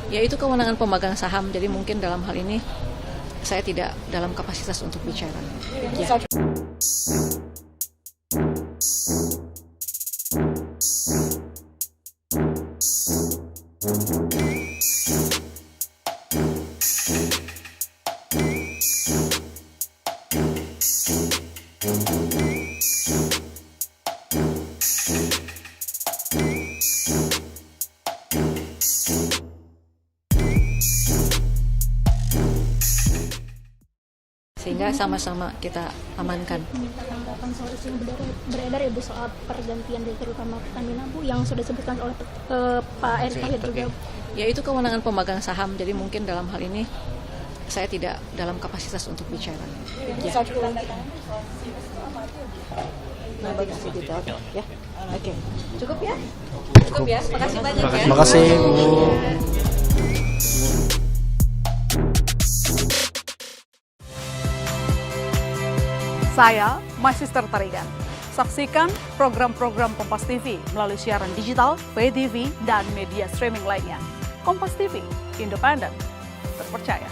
Ya itu kewenangan pemegang saham, jadi mungkin dalam hal ini saya tidak dalam kapasitas untuk bicara. Ya. Sehingga sama-sama kita amankan. Tanggapan soal isu yang beredar ya Bu soal pergantian direktur utama Pertamina Bu yang sudah disebutkan oleh Pak Erick Thohir juga. Ya itu kewenangan pemegang saham, jadi mungkin dalam hal ini saya tidak dalam kapasitas untuk bicara. Ya. Ya. Oke. Cukup ya? Cukup ya. Makasih banyak ya. Terima kasih Bu. Saya Magister Tarigan. Saksikan program-program Kompas TV melalui siaran digital, pay TV, dan media streaming lainnya. Kompas TV, independen, terpercaya.